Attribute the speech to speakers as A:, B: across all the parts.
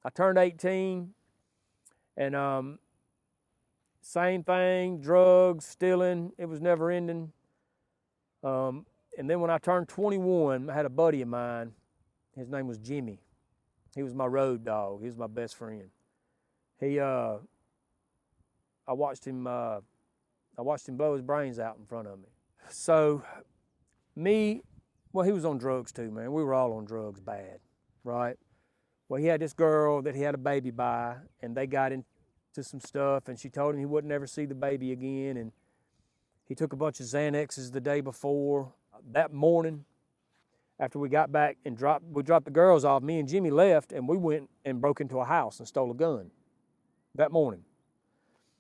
A: I turned 18, and same thing, drugs, stealing. It was never ending. And then when I turned 21, I had a buddy of mine. His name was Jimmy. He was my road dog. He was my best friend. I watched him blow his brains out in front of me. So well, he was on drugs too, man. We were all on drugs bad, right? Well, he had this girl that he had a baby by, and they got into some stuff, and she told him he wouldn't ever see the baby again, and he took a bunch of Xanaxes the day before. That morning, after we got back and we dropped the girls off, me and Jimmy left, and we went and broke into a house and stole a gun that morning.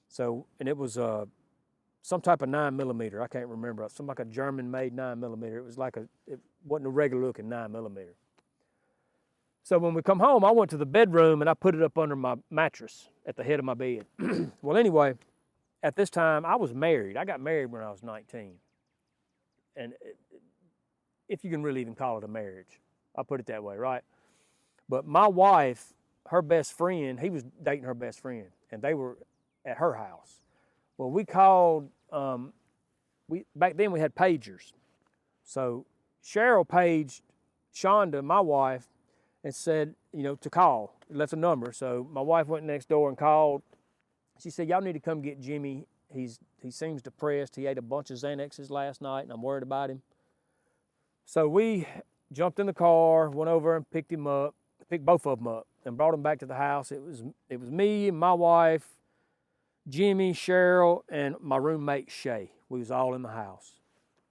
A: So, and it was some type of 9mm. I can't remember. Some like a German-made 9mm. It was it wasn't a regular looking 9mm. So when we come home, I went to the bedroom and I put it up under my mattress at the head of my bed. Well, anyway, at this time, I was married. I got married when I was 19. And if you can really even call it a marriage, I'll put it that way, right? But my wife, her best friend, he was dating her best friend, and they were at her house. Well, we called, back then we had pagers. So Cheryl paged Shonda, my wife, and said, to call. Left a number. So my wife went next door and called. She said, y'all need to come get Jimmy. He seems depressed. He ate a bunch of Xanaxes last night, and I'm worried about him. So we jumped in the car, went over and picked both of them up, and brought them back to the house. It was me and my wife, Jimmy, Cheryl, and my roommate Shay. We was all in the house.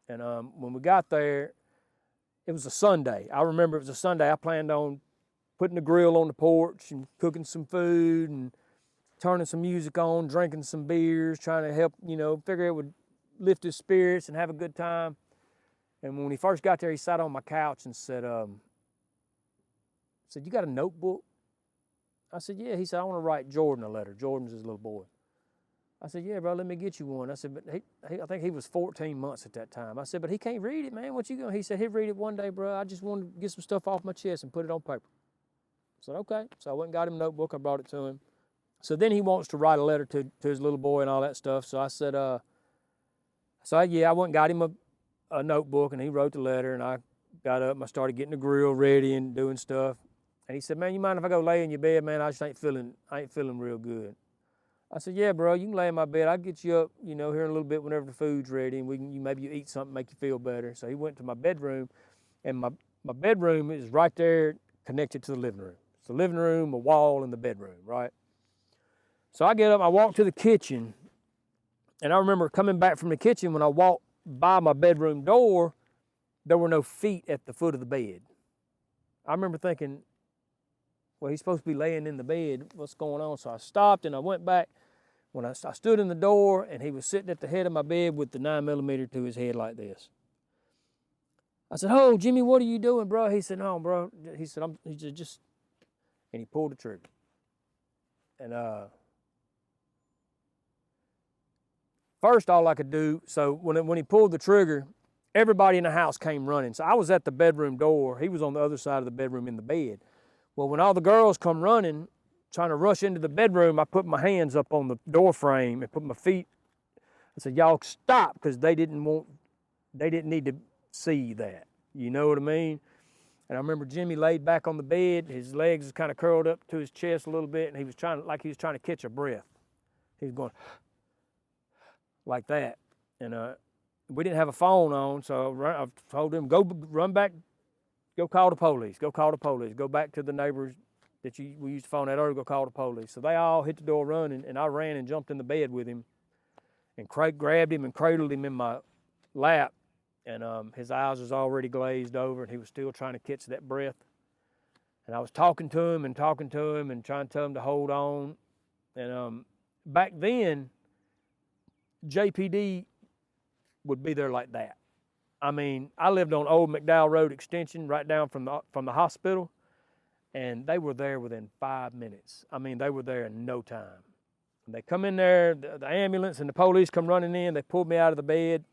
A: And when we got there, it was a Sunday. I remember it was a Sunday. I planned on putting the grill on the porch and cooking some food and turning some music on, drinking some beers, trying to help, figure it would lift his spirits and have a good time. And when he first got there, he sat on my couch and said, you got a notebook? I said, yeah. He said, I want to write Jordan a letter. Jordan's his little boy. I said, yeah, bro, let me get you one. I said, but I think he was 14 months at that time. I said, but he can't read it, man. What you going? He said, he'll read it one day, bro. I just wanted to get some stuff off my chest and put it on paper. I said, okay. So I went and got him a notebook. I brought it to him. So then he wants to write a letter to his little boy and all that stuff. So I said, I went and got him a notebook, and he wrote the letter, and I got up and I started getting the grill ready and doing stuff. And he said, man, you mind if I go lay in your bed, man? I just ain't feeling real good. I said, yeah, bro, you can lay in my bed. I'll get you up, here in a little bit whenever the food's ready, and maybe you eat something, make you feel better. So he went to my bedroom, and my bedroom is right there connected to the living room. It's the living room, a wall, and the bedroom, right? So I get up, I walk to the kitchen, and I remember coming back from the kitchen, when I walked by my bedroom door, there were no feet at the foot of the bed. I remember thinking, well, he's supposed to be laying in the bed. What's going on? So I stopped and I went back. When I stood in the door, and he was sitting at the head of my bed with the 9mm to his head like this. I said, oh, Jimmy, what are you doing, bro? He said, no, bro. He said, and he pulled the trigger. And first, all I could do, so when he pulled the trigger, everybody in the house came running. So I was at the bedroom door. He was on the other side of the bedroom in the bed. Well, when all the girls come running, trying to rush into the bedroom, I put my hands up on the door frame and put my feet. I said, y'all stop, because they didn't need to see that. You know what I mean? And I remember Jimmy laid back on the bed. His legs was kind of curled up to his chest a little bit, and he was trying to catch a breath. He was going like that. And we didn't have a phone on, so I told him, run back, go call the police, go back to the neighbors that we used to phone at earlier, go call the police. So they all hit the door running, and I ran and jumped in the bed with him and grabbed him and cradled him in my lap. And his eyes was already glazed over, and he was still trying to catch that breath. And I was talking to him and trying to tell him to hold on. And back then, JPD would be there like that. I mean, I lived on Old McDowell Road Extension, right down from the hospital, and they were there within 5 minutes. I mean, they were there in no time. And they come in there, the ambulance and the police come running in. They pulled me out of the bed.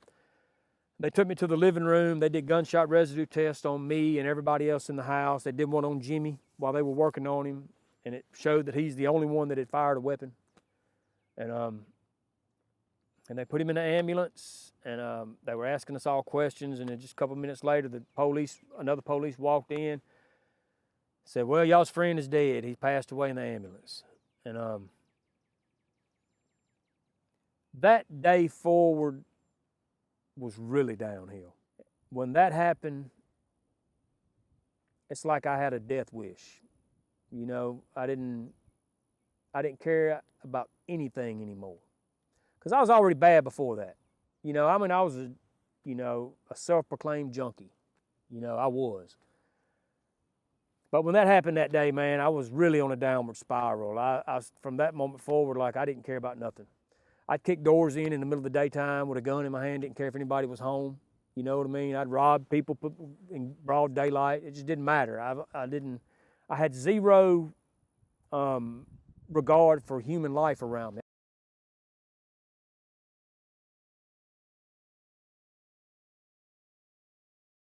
A: They took me to the living room. They did gunshot residue tests on me and everybody else in the house. They did one on Jimmy while they were working on him. and it showed that he's the only one that had fired a weapon. And they put him in the ambulance, and they were asking us all questions, and then just a couple minutes later, another police walked in, said, well, y'all's friend is dead. He passed away in the ambulance. And that day forward was really downhill. When that happened, it's like I had a death wish. You know, I didn't care about anything anymore. Because I was already bad before that. You know, I mean, I was a self-proclaimed junkie. You know, I was. But when that happened that day, man, I was really on a downward spiral. I from that moment forward, like, I didn't care about nothing. I'd kick doors in the middle of the daytime with a gun in my hand, didn't care if anybody was home. You know what I mean? I'd rob people in broad daylight. It just didn't matter. I had zero regard for human life around me.